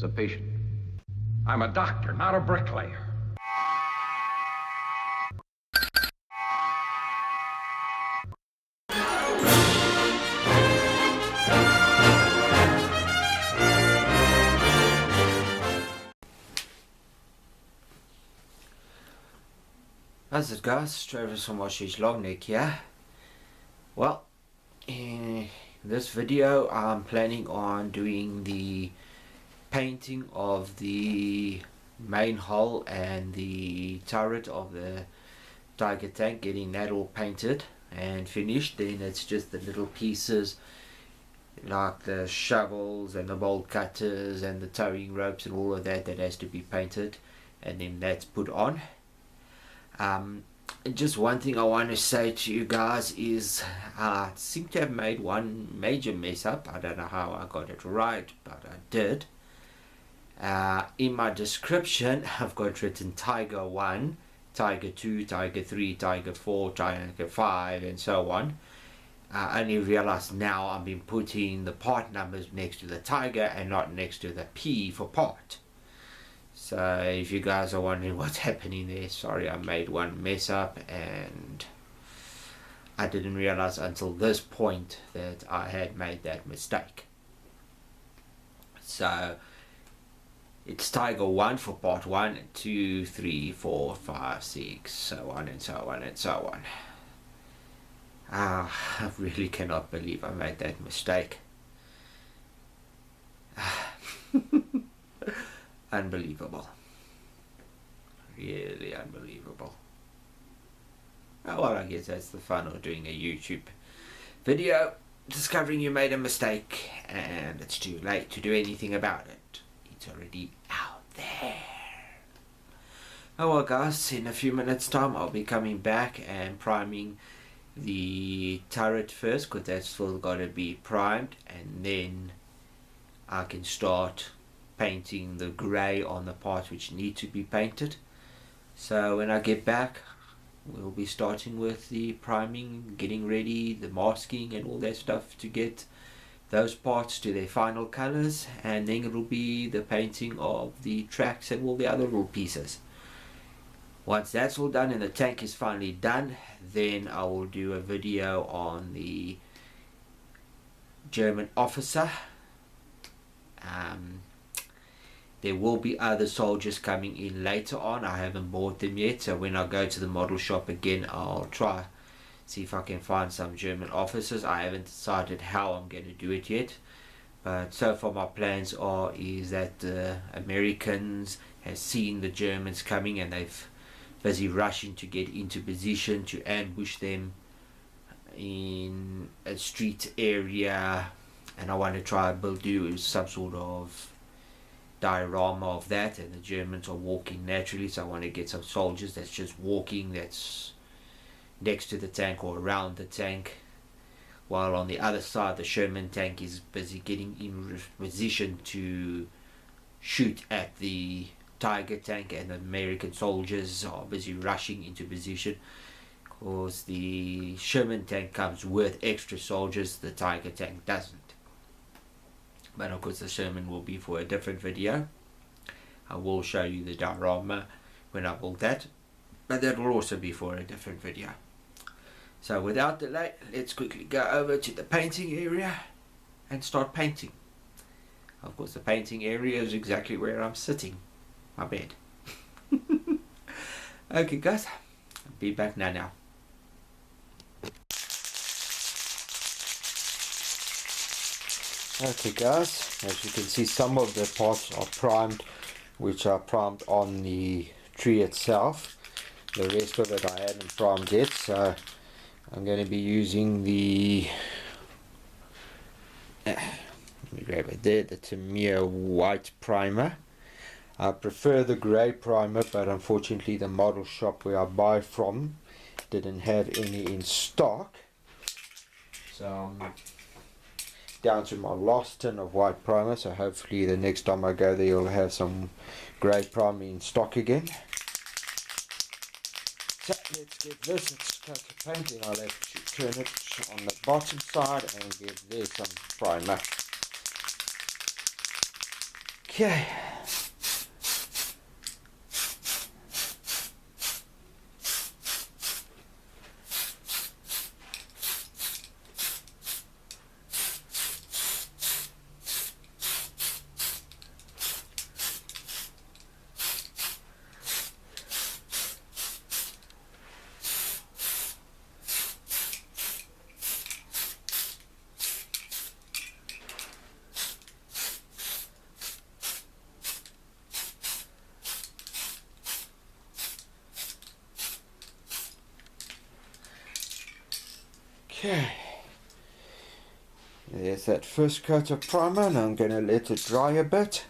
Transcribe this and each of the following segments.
a patient. I'm a doctor, not a bricklayer. How's it guys? Travis from Ostrich Longneck here. Well, in this video I'm planning on doing the painting of the main hull and the turret of the Tiger tank, getting that all painted and finished. Then it's just the little pieces like the shovels and the bolt cutters and the towing ropes and all of that that has to be painted, and then that's put on. Just one thing I want to say to you guys is I seem to have made one major mess up. I don't know how I got it right, but I did. In my description I've got written Tiger 1, Tiger 2, Tiger 3, Tiger 4, Tiger 5 and so on. I only realized now I've been putting the part numbers next to the Tiger and not next to the P for part. So if you guys are wondering what's happening there, sorry, I made one mess up and I didn't realize until this point that I had made that mistake. So it's Tiger 1 for part 1, 2, 3, 4, 5, 6, so on and so on and so on. I really cannot believe I made that mistake. Unbelievable. Really unbelievable. Oh, well, I guess that's the fun of doing a YouTube video, discovering you made a mistake and it's too late to do anything about it. It's already out there. Oh well guys, in a few minutes time I'll be coming back and priming the turret first, because that's still got to be primed, and then I can start painting the grey on the parts which need to be painted. So when I get back we'll be starting with the priming, getting ready, the masking and all that stuff to get those parts to their final colours, and then it'll be the painting of the tracks and all the other little pieces. Once that's all done and the tank is finally done, then I will do a video on the German officer. There will be other soldiers coming in later on. I haven't bought them yet, so when I go to the model shop again I'll try see if I can find some German officers. I haven't decided how I'm going to do it yet, but so far my plans is that the Americans have seen the Germans coming and they've busy rushing to get into position to ambush them in a street area, and I want to try and do some sort of diorama of that, and the Germans are walking naturally, so I want to get some soldiers that's just walking, that's next to the tank or around the tank, while on the other side the Sherman tank is busy getting in position to shoot at the Tiger tank, and the American soldiers are busy rushing into position because the Sherman tank comes with extra soldiers, the Tiger tank doesn't. But of course the Sherman will be for a different video. I will show you the diorama when I build that, but that will also be for a different video. So without delay, let's quickly go over to the painting area and start painting. Of course the painting area is exactly where I'm sitting, my bed. Okay guys, I'll be back now. Okay guys, as you can see some of the parts are primed, which are primed on the tree itself. The rest of it I haven't primed yet, so I'm going to be using the let me grab it there, the Tamiya white primer. I prefer the grey primer, but unfortunately the model shop where I buy from didn't have any in stock, so down to my last tin of white primer, so hopefully the next time I go there you'll have some grey primer in stock again. So let's get this, let's start the painting. I'll have to turn it on the bottom side and give there some primer. Okay. Okay, there's that first coat of primer, and I'm going to let it dry a bit.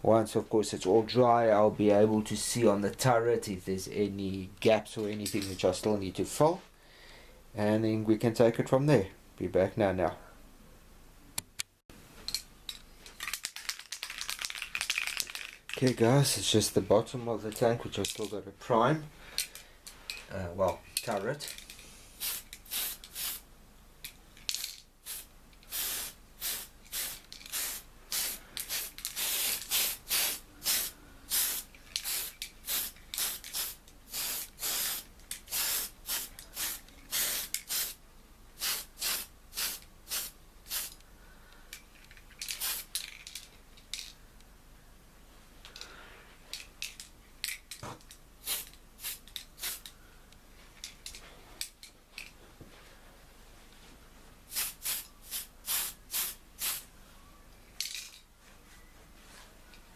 Once of course it's all dry, I'll be able to see on the turret if there's any gaps or anything which I still need to fill, and then we can take it from there. Be back now. Okay guys, it's just the bottom of the tank which I've still got to prime. Well, turret.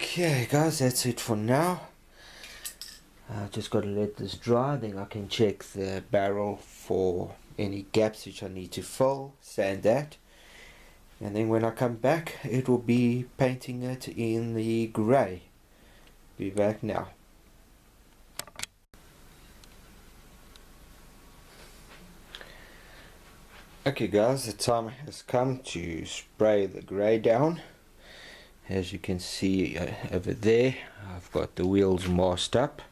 Okay guys, that's it for now. Just got to let this dry, then I can check the barrel for any gaps which I need to fill, sand that, and then when I come back it will be painting it in the grey. Be back now. Okay guys, the time has come to spray the grey down. As you can see over there, I've got the wheels masked up,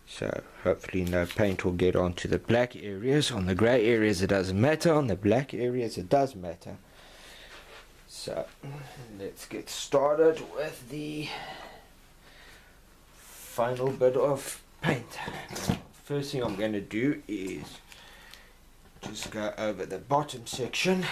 so hopefully no paint will get onto the black areas. On the grey areas it doesn't matter, on the black areas it does matter. So let's get started with the final bit of paint. First thing I'm going to do is just go over the bottom section.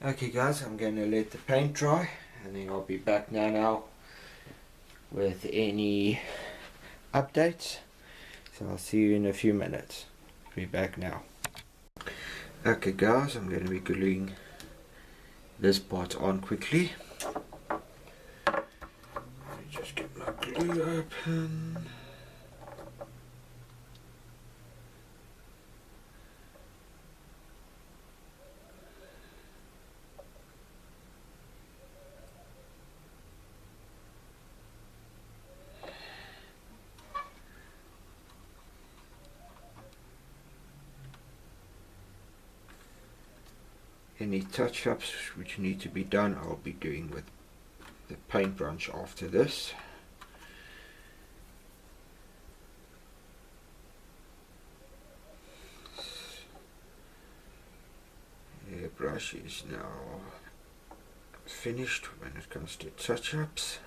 Okay guys, I'm going to let the paint dry and then I'll be back now with any updates. So I'll see you in a few minutes. Be back now. Okay guys, I'm going to be gluing this part on quickly. Let me just get my glue open. Any touch-ups which need to be done I'll be doing with the paintbrush after this. The brush is now finished when it comes to touch-ups.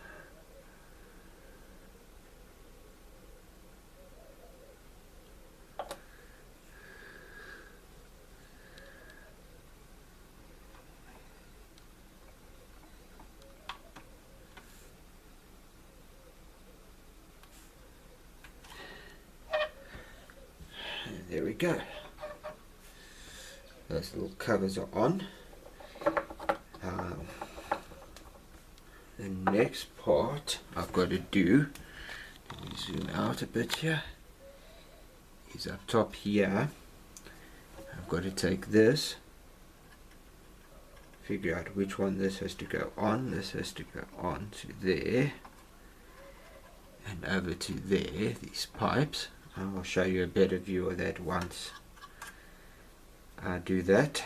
There we go. Those little covers are on. The next part I've got to do, let me zoom out a bit here, is up top here. I've got to take this, figure out which one this has to go on. This has to go on to there and over to there, these pipes. I'll show you a better view of that once I do that.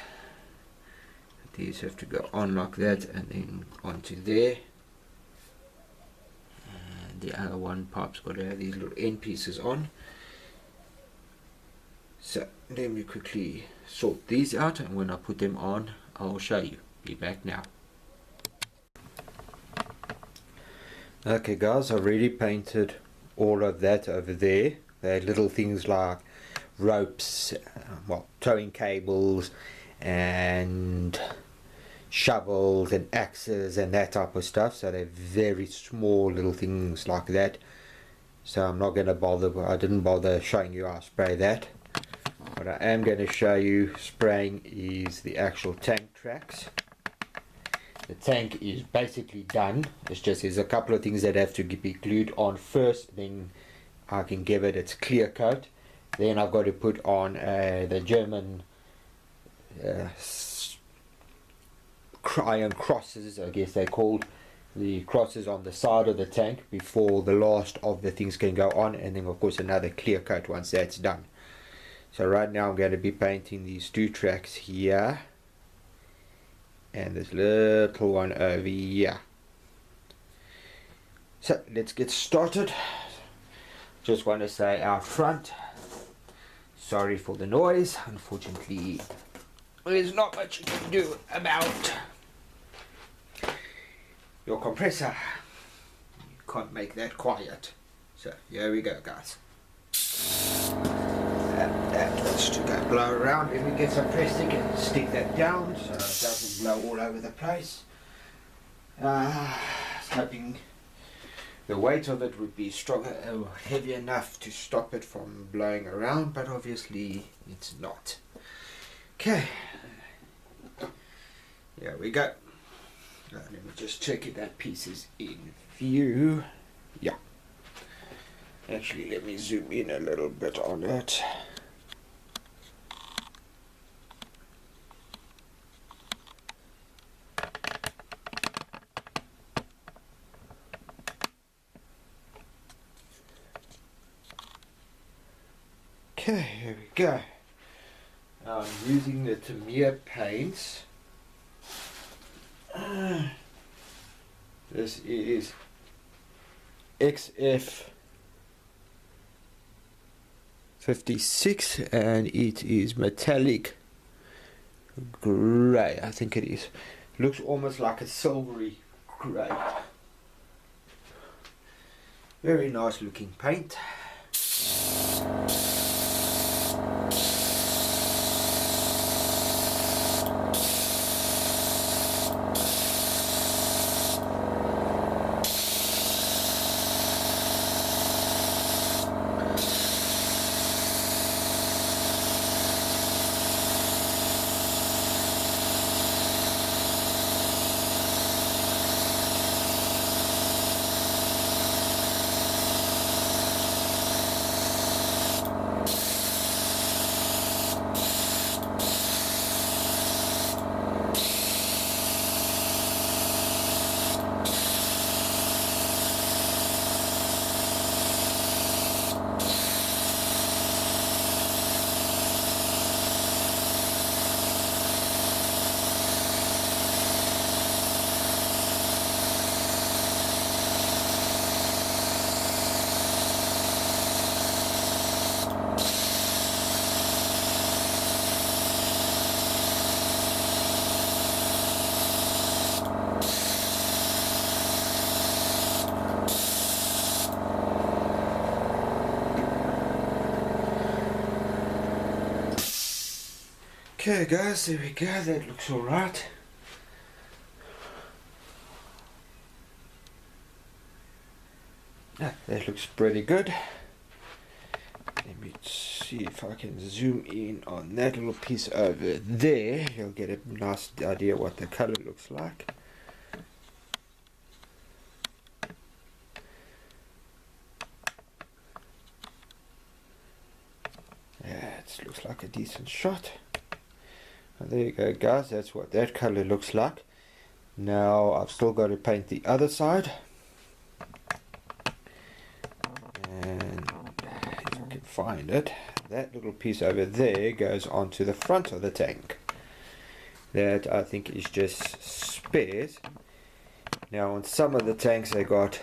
These have to go on like that and then onto there. And the other one pipe's got to have these little end pieces on. So let me quickly sort these out, and when I put them on I'll show you. Be back now. Okay guys, I've already painted all of that over there. They had little things like ropes, well, towing cables and shovels and axes and that type of stuff. So they're very small little things like that. So I'm not going to bother, I didn't bother showing you how I spray that. What I am going to show you spraying is the actual tank tracks. The tank is basically done. It's just there's a couple of things that have to be glued on first, then I can give it its clear coat. Then I've got to put on the German iron crosses, I guess they're called, the crosses on the side of the tank before the last of the things can go on, and then of course another clear coat once that's done. So right now I'm going to be painting these two tracks here and this little one over here. So let's get started. Just want to say out front, sorry for the noise. Unfortunately, there's not much you can do about your compressor. You can't make that quiet. So here we go, guys. That wants to go blow around. Let me get some plastic and stick that down so it doesn't blow all over the place. Hoping the weight of it would be stronger or heavy enough to stop it from blowing around, but obviously it's not. Okay, here we go. Let me just check if that piece is in view. Yeah. Actually, let me zoom in a little bit on it. Okay, here we go. Now I'm using the Tamiya Paints. This is XF56 and it is metallic grey, I think it is. Looks almost like a silvery grey. Very nice looking paint. Okay guys, there we go, that looks alright. That looks pretty good. Let me see if I can zoom in on that little piece over there. You'll get a nice idea what the color looks like. Yeah, it looks like a decent shot. And there you go guys, that's what that color looks like. Now I've still got to paint the other side. And if I can find it, that little piece over there goes onto the front of the tank. That I think is just spares. Now on some of the tanks they got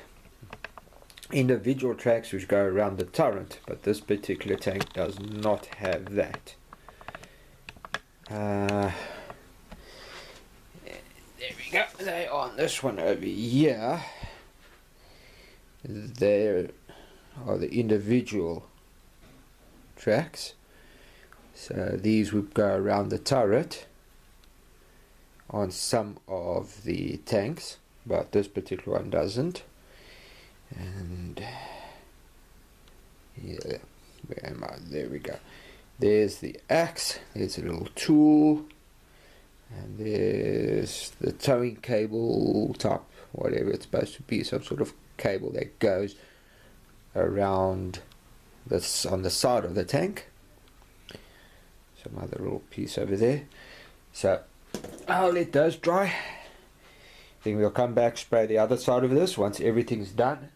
individual tracks which go around the turret, but this particular tank does not have that. There we go, they are on this one over here. There are the individual tracks, so these would go around the turret on some of the tanks, but this particular one doesn't. And yeah, where am I? There we go. There's the axe, there's a little tool, and there's the towing cable top, whatever it's supposed to be, some sort of cable that goes around this on the side of the tank. Some other little piece over there. So I'll let those dry. Then we'll come back, spray the other side of this once everything's done.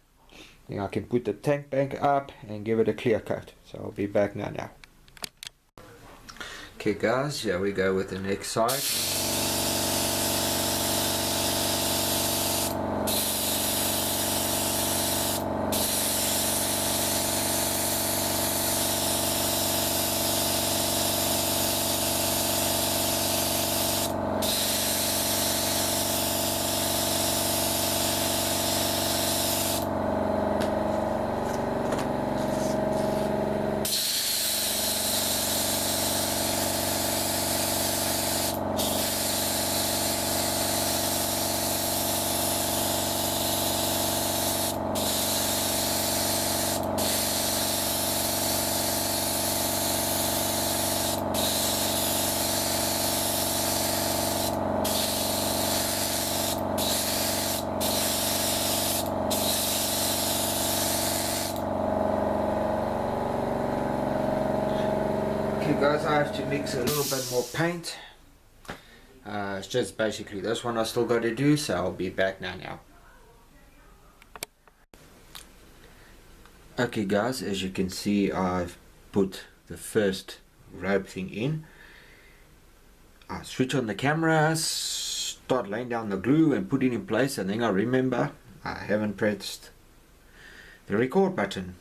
Then I can put the tank bank up and give it a clear coat. So I'll be back now. Okay guys, here we go with the next side. Okay guys, I have to mix a little bit more paint. It's just basically this one I still got to do, so I'll be back now. Okay guys, as you can see, I've put the first rope thing in. I switch on the camera, start laying down the glue and put it in place, and then I remember I haven't pressed the record button.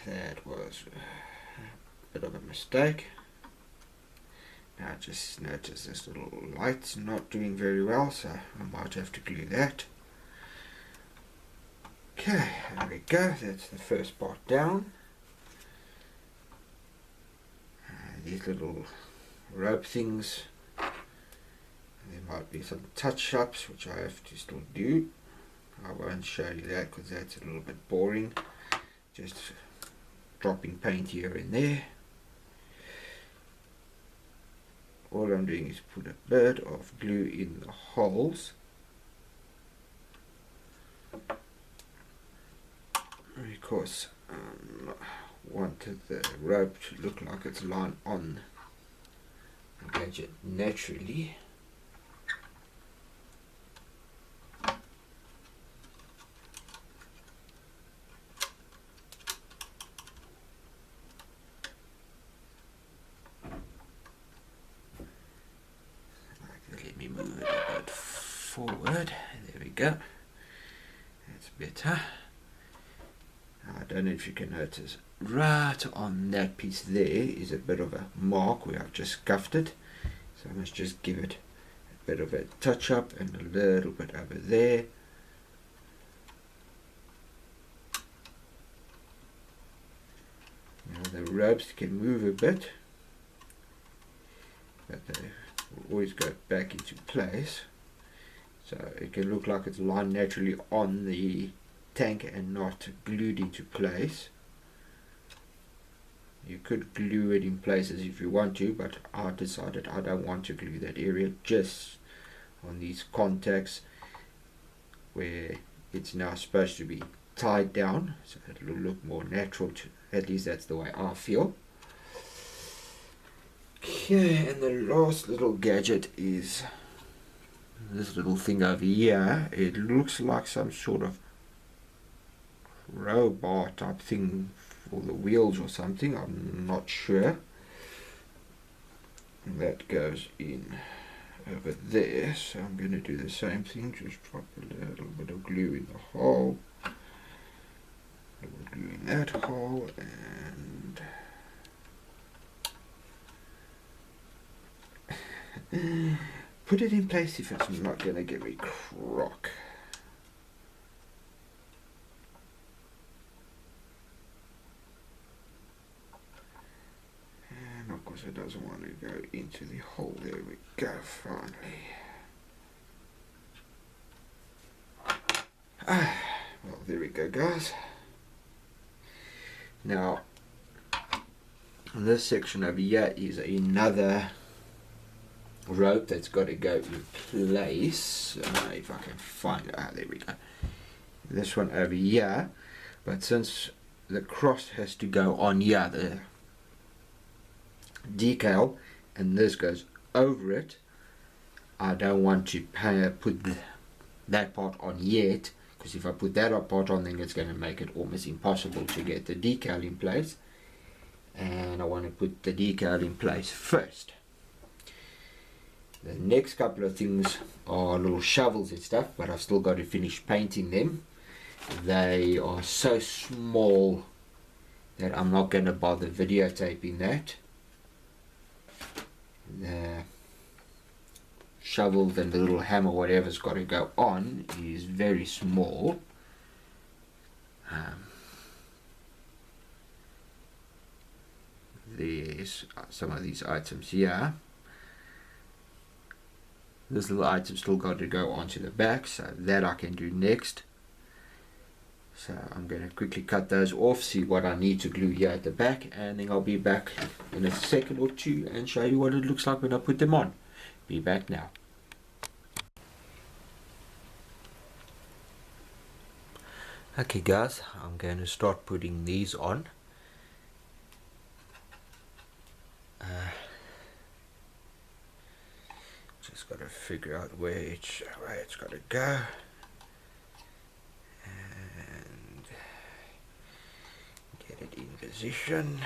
That was a bit of a mistake. Now I just noticed this little light's not doing very well, so I might have to glue that. Okay, there we go, that's the first part down. These little rope things, there might be some touch-ups which I have to still do. I won't show you that because that's a little bit boring. Just dropping paint here and there. All I'm doing is put a bit of glue in the holes, because I wanted the rope to look like it's lying on the gadget naturally. Let me move it a bit forward. There we go. That's better. I don't know if you can notice, right on that piece there is a bit of a mark where I've just scuffed it. So I must just give it a bit of a touch up and a little bit over there. Now the the ropes can move a bit, but they will always go back into place. So it can look like it's lined naturally on the tank and not glued into place. You could glue it in places if you want to, but I decided I don't want to glue that area, just on these contacts where it's now supposed to be tied down, so it will look more natural to, at least that's the way I feel. Okay, and the last little gadget is this little thing over here. It looks like some sort of crowbar type thing for the wheels or something, I'm not sure. And that goes in over there, so I'm going to do the same thing, just drop a little bit of glue in the hole, a little glue in that hole, and put it in place if it's not going to give me crock. And of course it doesn't want to go into the hole. There we go, finally. Well, there we go, guys. Now, this section over here is another rope that's got to go in place. If I can find it, there we go. This one over here, but since the cross has to go on here, the decal, and this goes over it, I don't want to put that part on yet, because if I put that part on, then it's going to make it almost impossible to get the decal in place, and I want to put the decal in place first. The next couple of things are little shovels and stuff, but I've still got to finish painting them. They are so small that I'm not going to bother videotaping that. The shovel and the little hammer, whatever's got to go on, is very small. There's some of these items here. This little item still got to go onto the back, so that I can do next. So I'm going to quickly cut those off, see what I need to glue here at the back, and then I'll be back in a second or two and show you what it looks like when I put them on. Be back now. Okay guys, I'm going to start putting these on. Just got to figure out where it's got to go. And get it in position.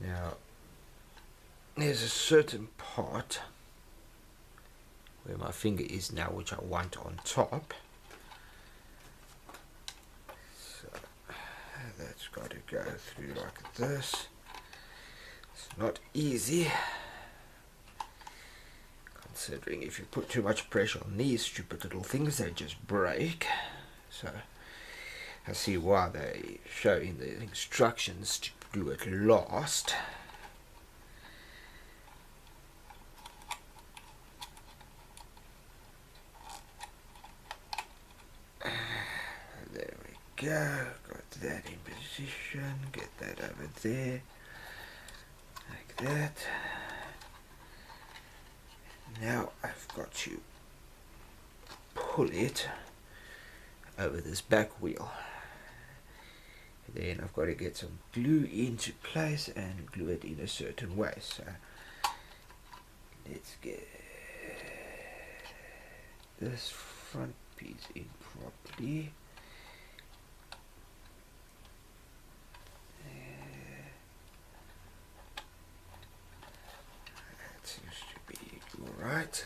Now, there's a certain part where my finger is now, which I want on top. So that's got to go through like this. It's not easy, considering if you put too much pressure on these stupid little things, they just break. So I see why they show in the instructions to do it last. There we go, got that in position, get that over there, like that. Now I've got to pull it over this back wheel. Then I've got to get some glue into place and glue it in a certain way. So let's get this front piece in properly. That seems to be right.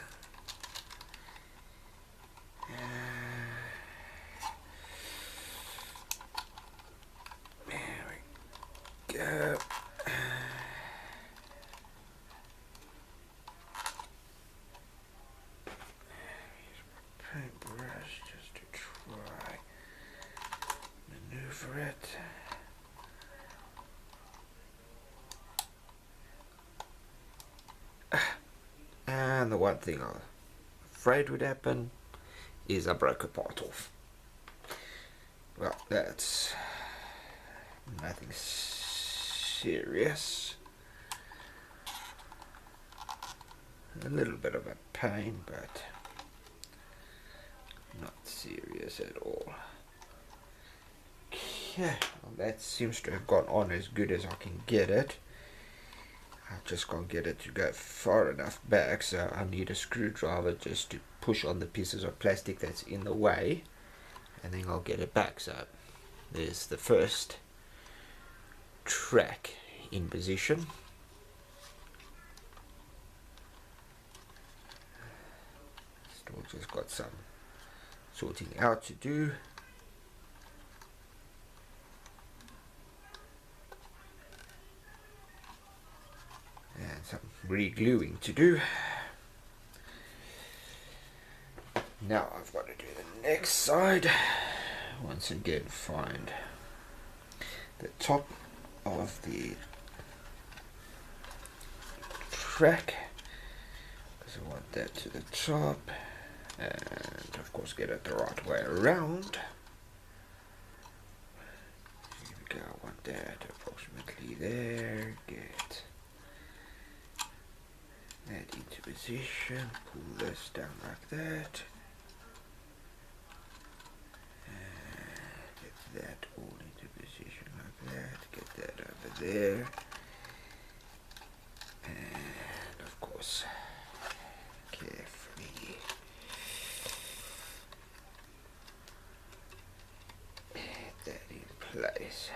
There we go. Paintbrush just to try maneuver it. And the one thing I'm afraid would happen is I broke a part off. Well, that's nothing serious. A little bit of a pain, but not serious at all. Okay, well, that seems to have gone on as good as I can get it. I just can't get it to go far enough back, so I need a screwdriver just to push on the pieces of plastic that's in the way, and then I'll get it back. So there's the first track in position. Still just got some sorting out to do. And some re-gluing to do. Now I've got to do the next side. Once again, find the top of the track, because I want that to the top, and of course get it the right way around. Here we go, I want that approximately there. Get that into position, pull this down like that, and get that all into position like that, get that over there, and of course carefully get that in place.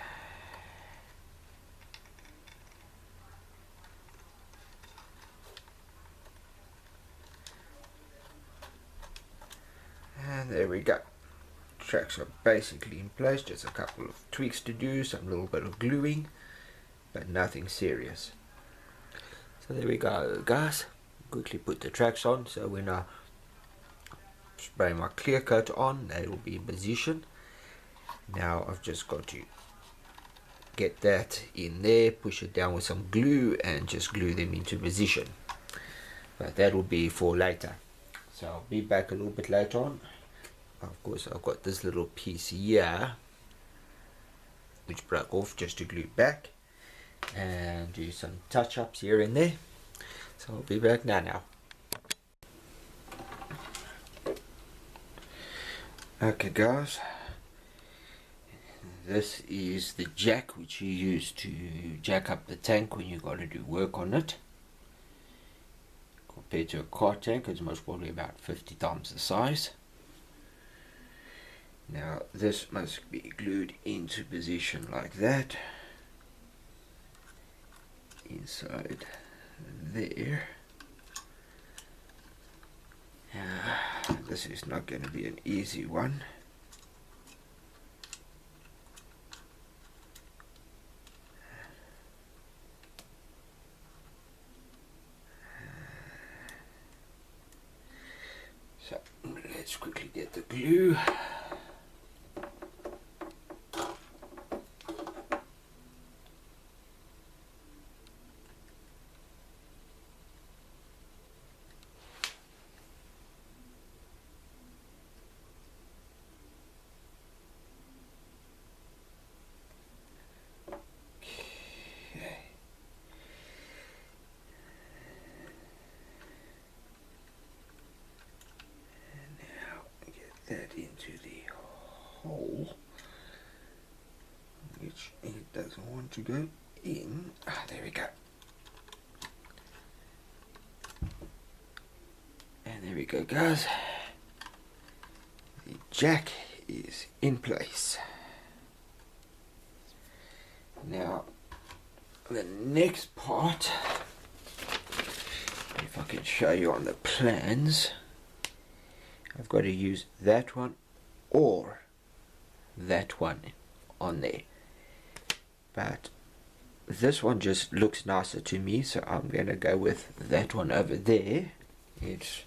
And there we go. Tracks are basically in place, just a couple of tweaks to do, some little bit of gluing, but nothing serious. So there we go, guys. Quickly put the tracks on, so when I spray my clear coat on, they will be in position. Now I've just got to get that in there, push it down with some glue, and just glue them into position. But that will be for later. So I'll be back a little bit later on. Of course, I've got this little piece here which broke off, just to glue back and do some touch-ups here and there. So I'll be back now. Okay guys, this is the jack which you use to jack up the tank when you got to do work on it. Compared to a car tank, it's most probably about 50 times the size. Now this must be glued into position like that, inside there. This is not going to be an easy one. So let's quickly get the glue. That into the hole which it doesn't want to go in. There we go. And there we go, guys. The jack is in place. Now the next part, if I can show you on the plans, I've got to use that one or that one on there, but this one just looks nicer to me, so I'm going to go with that one over there. It's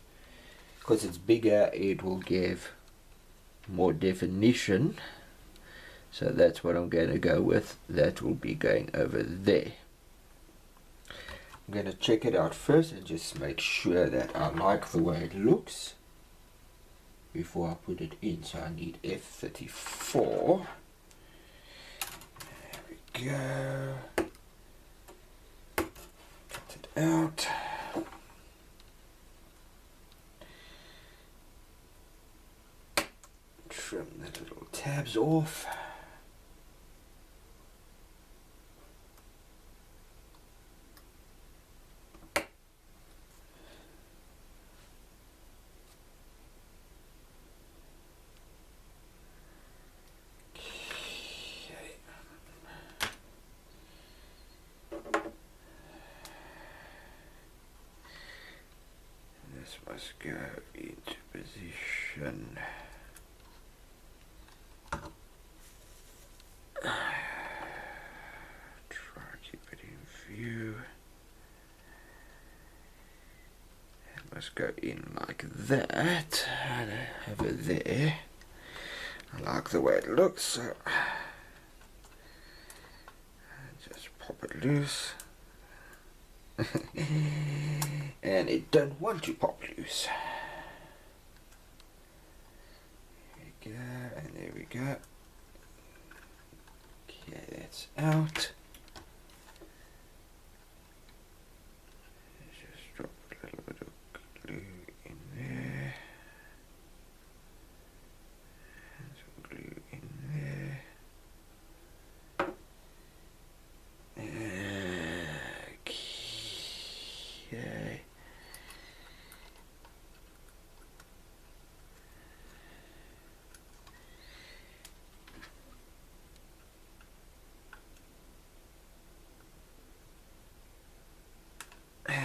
because it's bigger, it will give more definition, so that's what I'm going to go with. That will be going over there. I'm going to check it out first and just make sure that I like the way it looks before I put it in. So I need F34. There we go. Cut it out. Trim the little tabs off. Must go into position. Try to keep it in view. It must go in like that. And over there. I like the way it looks, so just pop it loose. And it don't want to pop loose. There we go, and there we go. Okay, that's out. Just drop a little bit of glue in there. And some glue in there. Okay.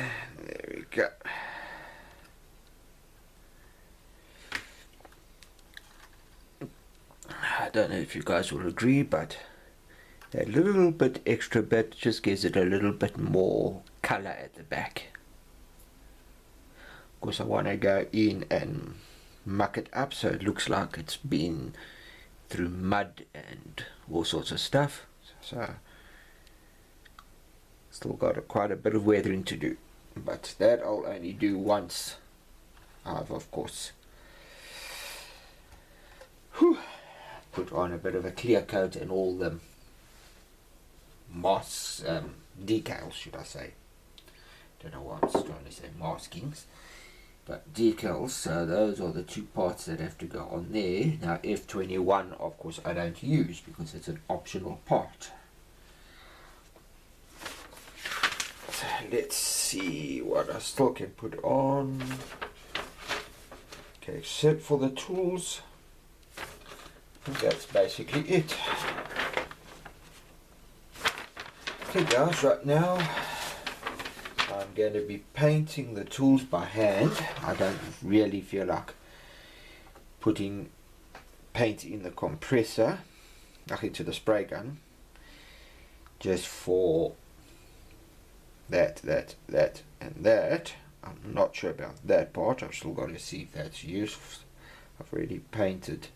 There we go. I don't know if you guys will agree, but that little bit extra bit just gives it a little bit more color at the back. Of course, I want to go in and muck it up so it looks like it's been through mud and all sorts of stuff. So still got quite a bit of weathering to do, but that I'll only do once I've of course put on a bit of a clear coat and all the moss decals, should I say. Don't know why I'm trying to say maskings, but decals. So those are the two parts that have to go on there. Now F21 of course I don't use because it's an optional part. So let's see what I still can put on. Okay, except for the tools, I think that's basically it. Okay guys, right now I'm going to be painting the tools by hand. I don't really feel like putting paint in the compressor, like into the spray gun, just for that, and that. I'm not sure about that part. I've still got to see if that's useful. I've already painted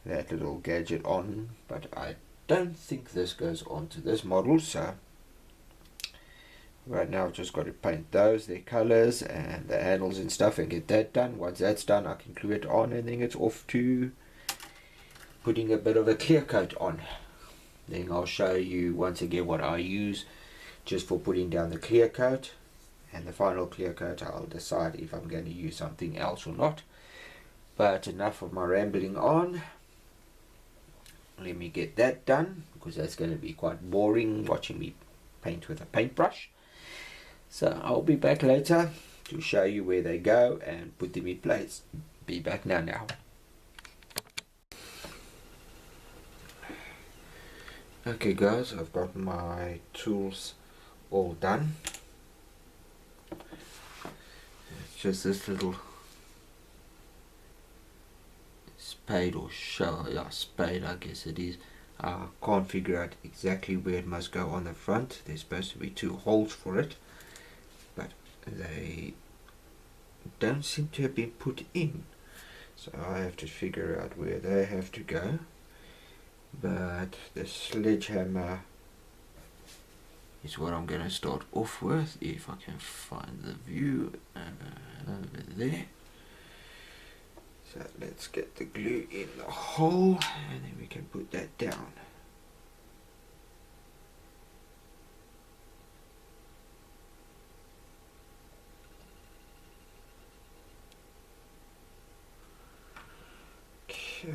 that little gadget on, but I don't think this goes onto this model, so right now I've just got to paint those, their colors and the handles and stuff, and get that done. Once that's done, I can glue it on, and then it's off to putting a bit of a clear coat on. Then I'll show you once again what I use just for putting down the clear coat, and the final clear coat I'll decide if I'm going to use something else or not. But enough of my rambling on. Let me get that done, because that's going to be quite boring watching me paint with a paintbrush. So I'll be back later to show you where they go and put them in place. Be back now. Okay guys, I've got my tools all done. It's just this little spade or shovel, yeah, spade I guess it is. I can't figure out exactly where it must go on the front. There's supposed to be two holes for it, but they don't seem to have been put in, so I have to figure out where they have to go. But the sledgehammer is what I'm going to start off with, if I can find the view over there. So let's get the glue in the hole and then we can put that down. Okay.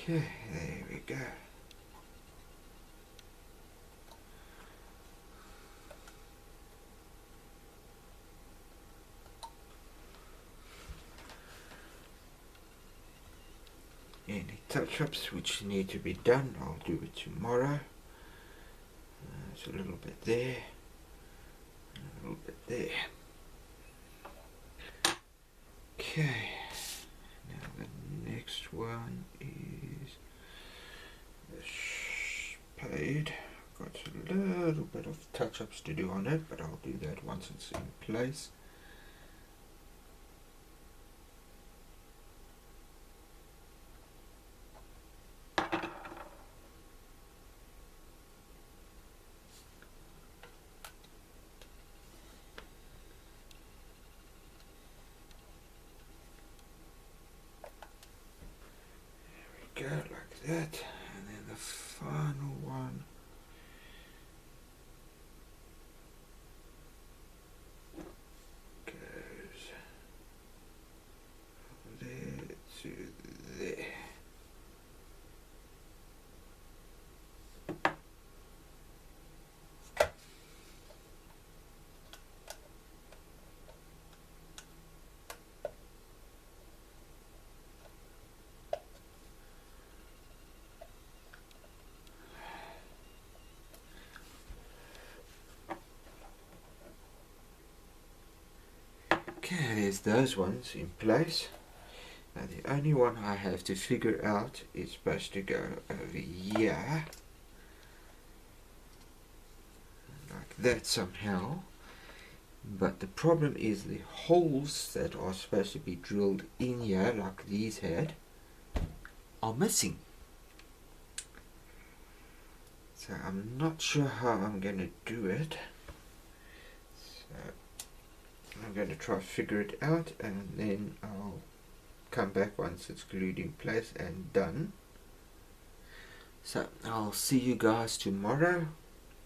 Okay, there we go. Any touch-ups which need to be done, I'll do it tomorrow. There's a little bit there, a little bit there. Okay, now the next one is the spade. Got a little bit of touch-ups to do on it, but I'll do that once it's in place. Go like that, and then the final one goes from there to there. Okay, there's those ones in place. Now the only one I have to figure out is supposed to go over here, like that somehow. But the problem is the holes that are supposed to be drilled in here, like these had, are missing. So I'm not sure how I'm going to do it. So I'm going to try to figure it out, and then I'll come back once it's glued in place and done. So I'll see you guys tomorrow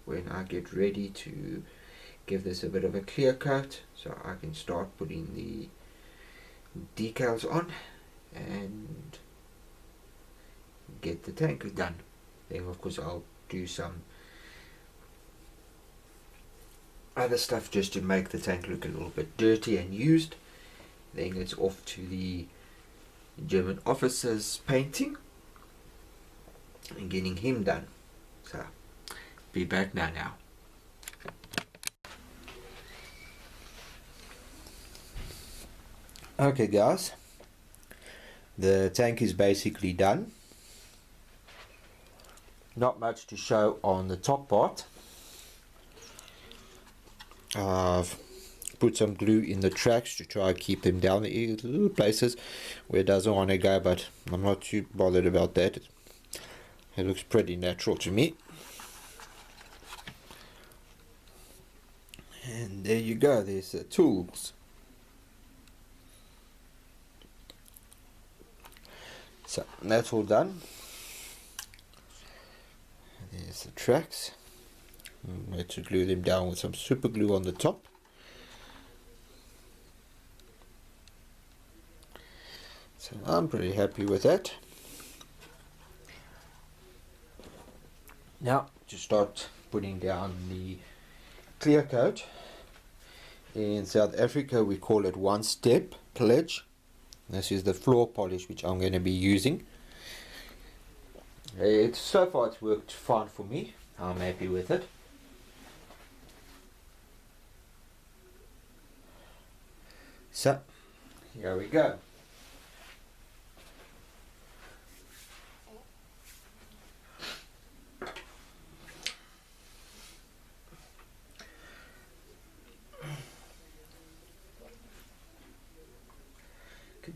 when I get ready to give this a bit of a clear coat so I can start putting the decals on and get the tank done. Then of course I'll do some other stuff just to make the tank look a little bit dirty and used. Then it's off to the German officer's painting and getting him done. So be back now. Okay guys, the tank is basically done. Not much to show on the top part. I've put some glue in the tracks to try to keep them down the little places where it doesn't want to go, but I'm not too bothered about that. It looks pretty natural to me. And there you go, there's the tools. So that's all done. There's the tracks. I had to glue them down with some super glue on the top. So I'm pretty happy with that. Now to start putting down the clear coat. In South Africa we call it one step pledge. This is the floor polish which I'm going to be using. So far it's worked fine for me. I'm happy with it. So here we go.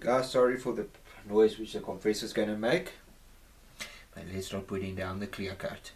Guys, sorry for the noise which the compressor is going to make, but let's start putting down the clear coat.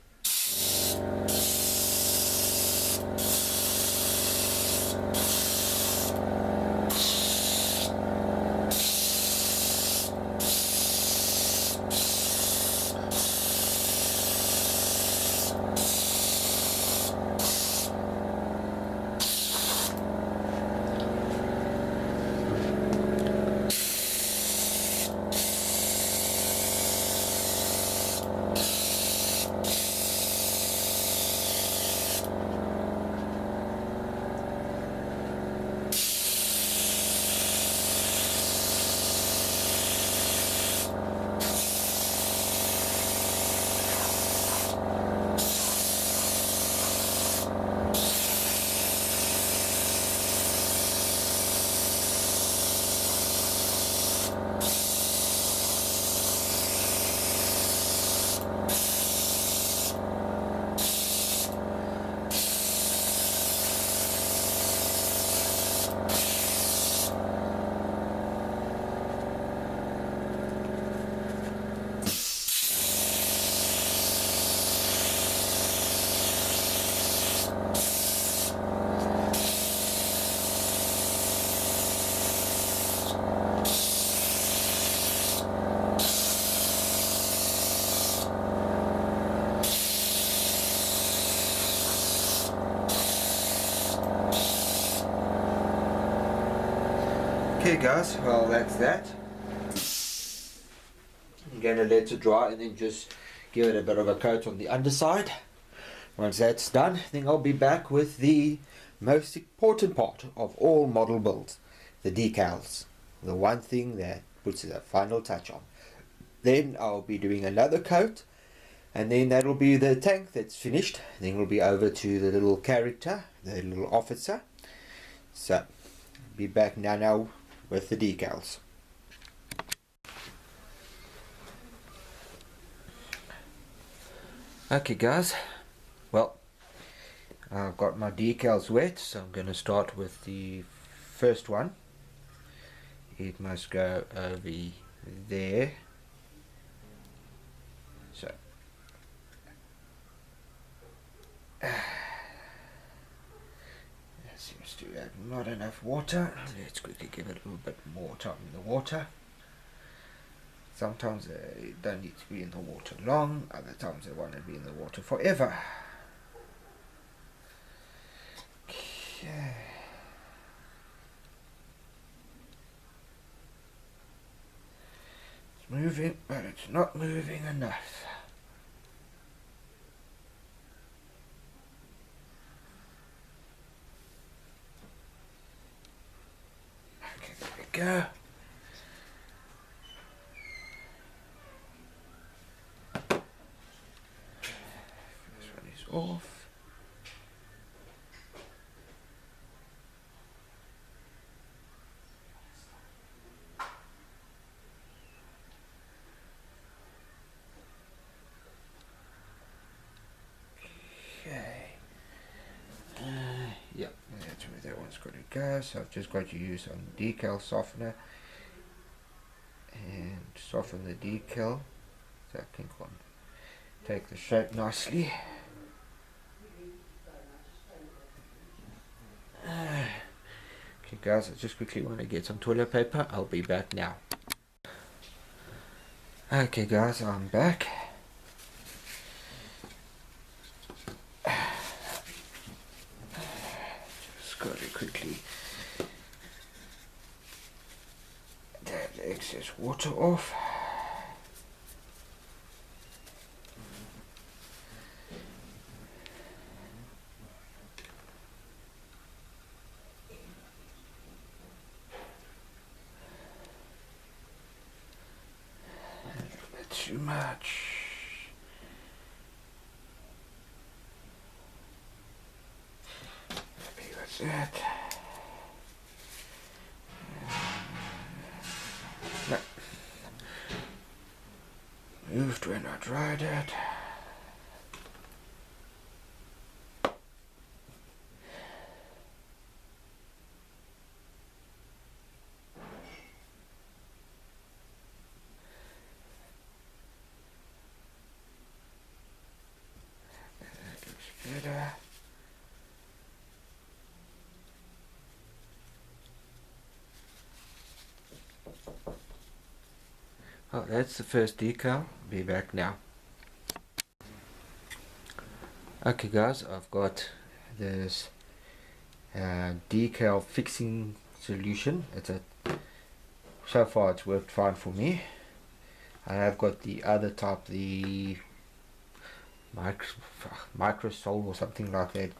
Okay guys, well that's that. I'm going to let it dry and then just give it a bit of a coat on the underside. Once that's done, then I'll be back with the most important part of all model builds, the decals. The one thing that puts a final touch on. Then I'll be doing another coat, and then that'll be the tank that's finished. Then we'll be over to the little character, the little officer. So, I'll be back now with the decals. Okay guys, well, I've got my decals wet, so I'm going to start with the first one. It must go over there. So that seems to have not enough water. Let's quickly give it a little bit more time in the water. Sometimes they don't need to be in the water long, other times they want to be in the water forever. Okay. It's moving, but it's not moving enough. Okay, there we go. Off. Okay. Yep, that's where that one's got to go. So I've just got to use some decal softener and soften the decal so I can take the shape nicely. Okay guys, I just quickly want to get some toilet paper. I'll be back now. Okay guys, I'm back. Just got to quickly take the excess water off. Too much. Maybe that's it. No. Moved when I dried it. better. Oh, that's the first decal. Be back now. Okay guys, I've got this decal fixing solution. So far it's worked fine for me. I have got the other type, the microsol or something like that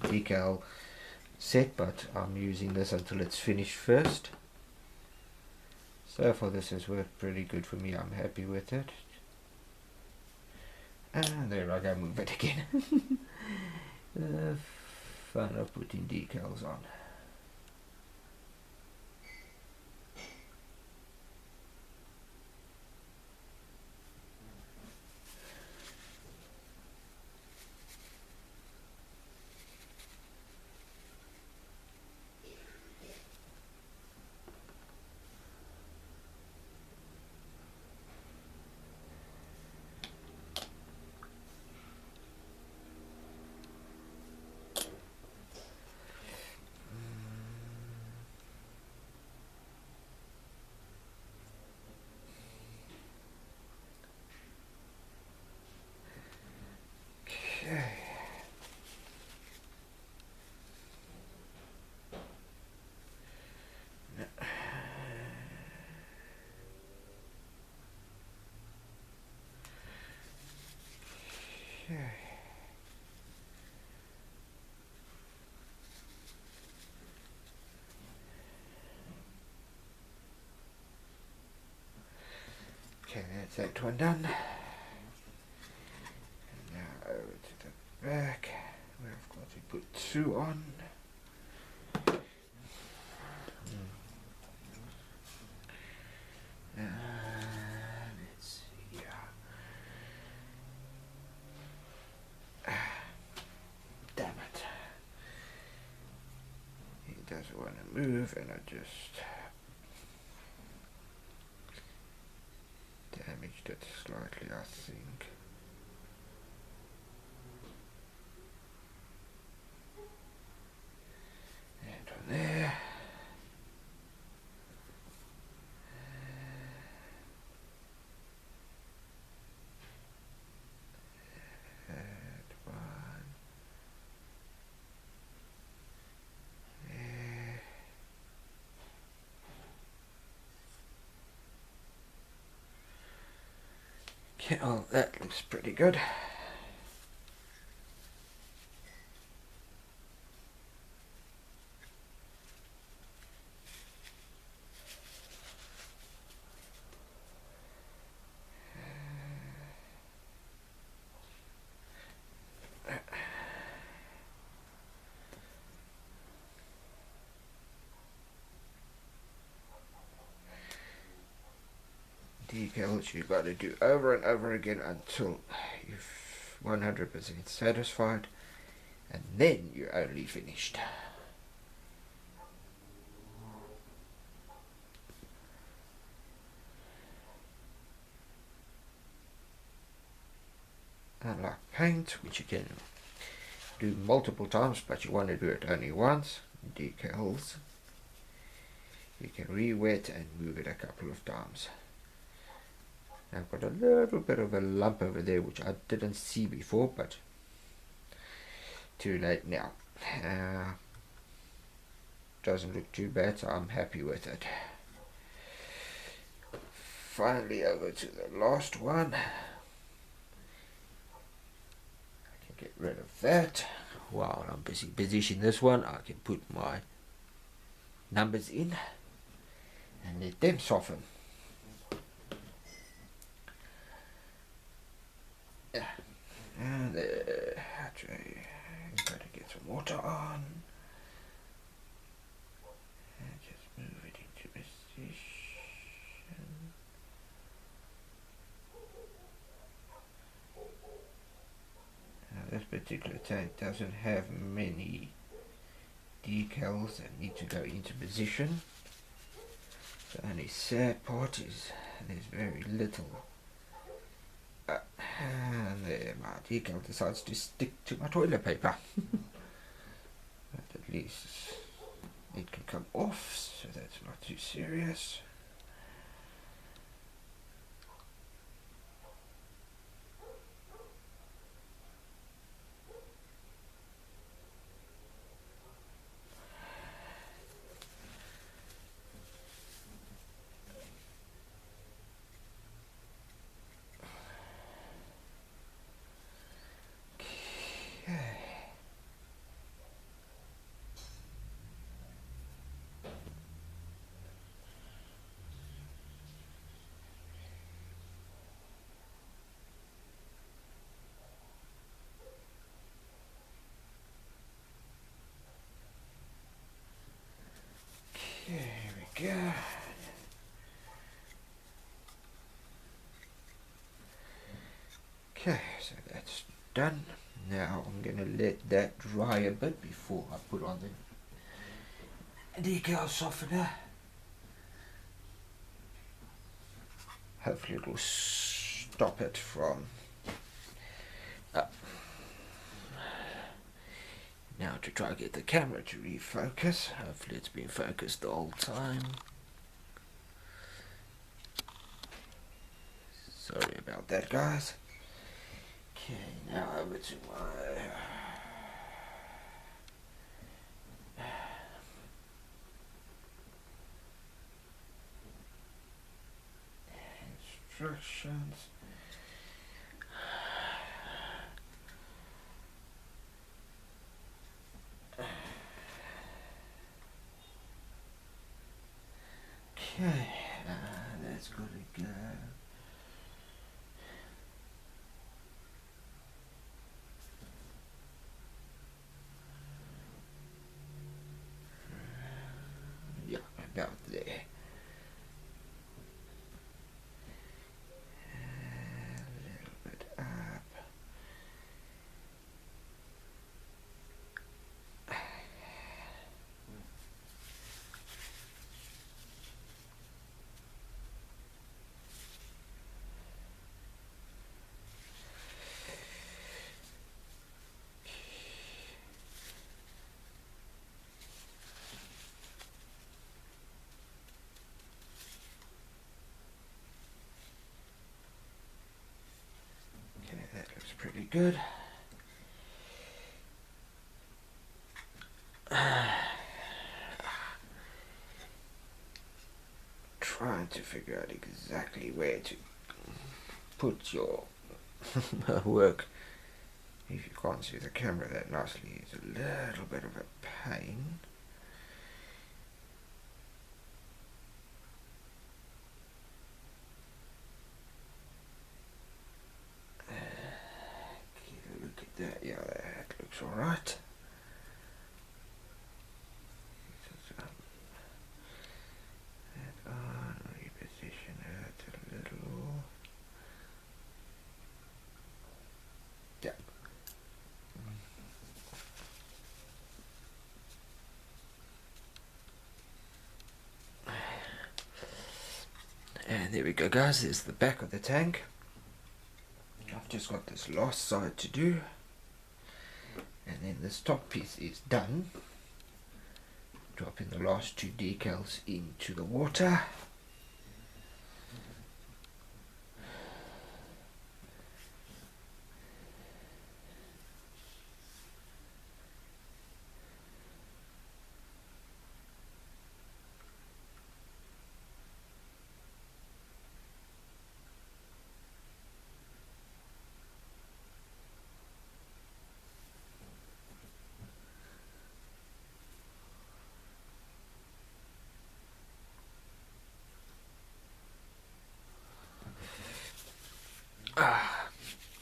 decal set, but I'm using this until it's finished first. So far this has worked pretty good for me. I'm happy with it. And there I go, move it again. The fun of putting decals on. Okay. Okay, that's that one done. Now over to the back, where I've got to put two on. Let's see here. Damn it. He doesn't want to move, and I just damaged it slightly, I think. And on there. And one. There. Okay, oh, that looks pretty good. Decals you got to do over and over again until you're 100% satisfied, and then you're only finished. Unlike paint, which you can do multiple times, but you want to do it only once, decals you can re-wet and move it a couple of times. I've got a little bit of a lump over there which I didn't see before, but too late now. Doesn't look too bad, so I'm happy with it. Finally over to the last one. I can get rid of that. While I'm busy positioning this one, I can put my numbers in and let them soften. And actually, I've got to get some water on and just move it into position. Now this particular tank doesn't have many decals that need to go into position. The only sad part is there's very little And there my decal decides to stick to my toilet paper. But at least it can come off, so that's not too serious. Here we go. Okay, so that's done. Now I'm going to let that dry a bit before I put on the decal softener. Hopefully it will stop it from Now to try to get the camera to refocus. Hopefully it's been focused the whole time. Sorry about that, guys. Okay, now over to my instructions. Okay, that's gonna go. Yeah, about there. A little bit up. Okay, that looks pretty good. Trying to figure out exactly where to put your work. If you can't see the camera that nicely, it's a little bit of a pain. Look at that. Yeah, that looks alright. Reposition it a little. Yeah. And there we go, guys. There's the back of the tank. I've just got this last side to do, and then this top piece is done. Dropping the last two decals into the water.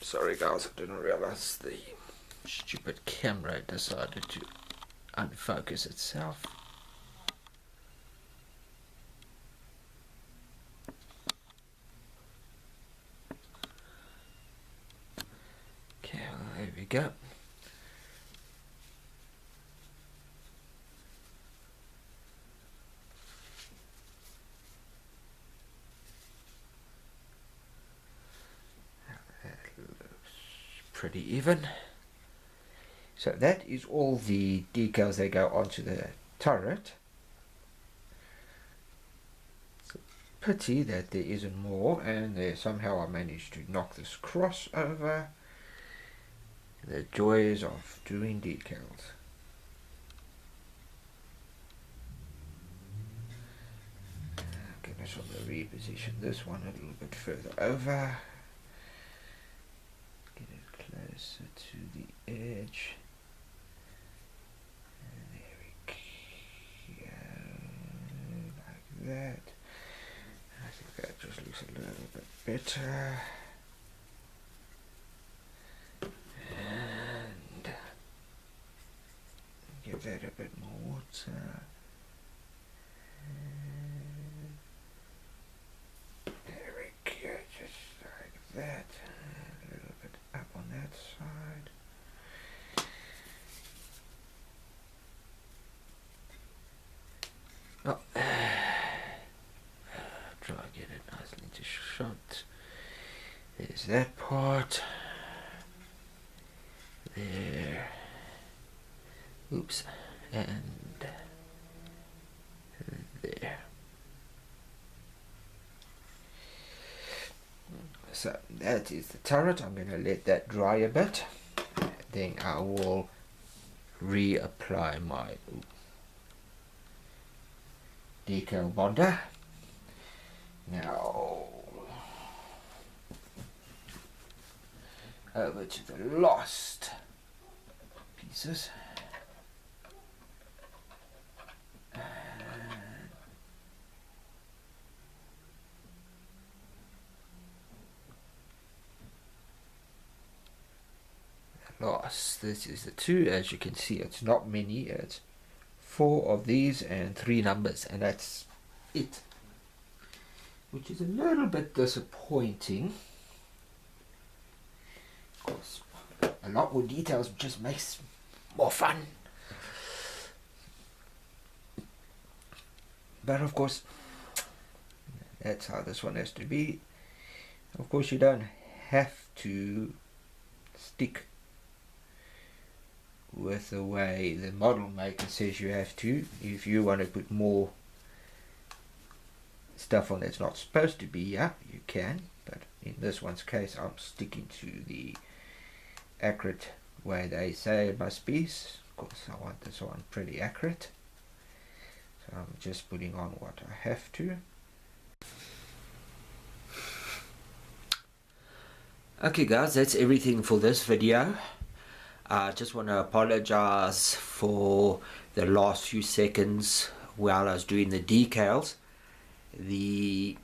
Sorry guys, I didn't realize the stupid camera decided to unfocus itself. Okay, well, there we go. pretty even. So that is all the decals that go onto the turret. It's a pity that there isn't more, and there somehow I managed to knock this cross over. The joys of doing decals. Okay, let's reposition this one a little bit further over. Get it closer to the edge. And there we go. Like that. I think that just looks a little bit better. And give that a bit more water. There we go, just like that. A little bit up on that side. Oh, try to get it nicely into shot. There's that part. There. Oops. And there. So that is the turret. I'm going to let that dry a bit. Then I will reapply my decal bonder. Now over to the last pieces. Last, this is the two. As you can see, it's not many. It's 4 of these and 3 numbers, and that's it, which is a little bit disappointing. Of course, a lot more details just makes more fun, but of course that's how this one has to be. Of course, you don't have to stick with the way the model maker says you have to. If you want to put more stuff on that's not supposed to be, yeah, you can, but in this one's case I'm sticking to the accurate way they say it must be. Of course I want this one pretty accurate, so I'm just putting on what I have to. Okay guys, that's everything for this video. I just want to apologize for the last few seconds while I was doing the decals. The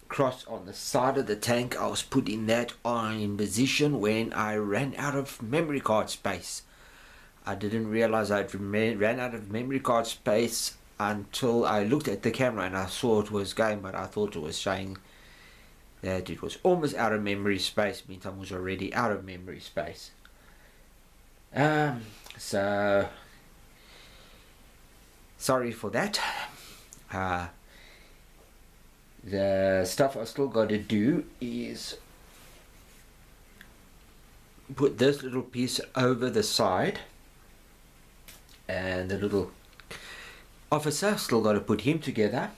cross on the side of the tank, I was putting that on in position when I ran out of memory card space. I didn't realize I ran out of memory card space until I looked at the camera and I saw it was going, but I thought it was showing that it was almost out of memory space, means I was already out of memory space. So sorry for that. The stuff I still got to do is put this little piece over the side, and the little officer, still got to put him together,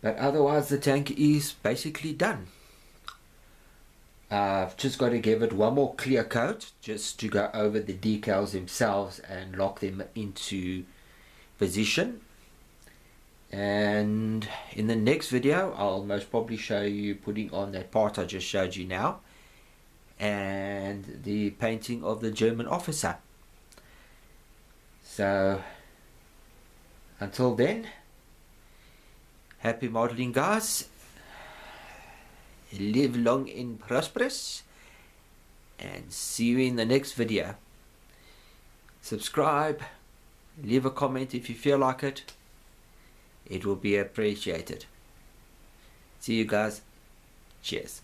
but otherwise the tank is basically done. I've just got to give it one more clear coat just to go over the decals themselves and lock them into position. And in the next video I'll most probably show you putting on that part I just showed you now, and the painting of the German officer. So until then, happy modeling guys. Live long and prosperous, and see you in the next video. Subscribe, leave a comment if you feel like it. It will be appreciated. See you guys. Cheers.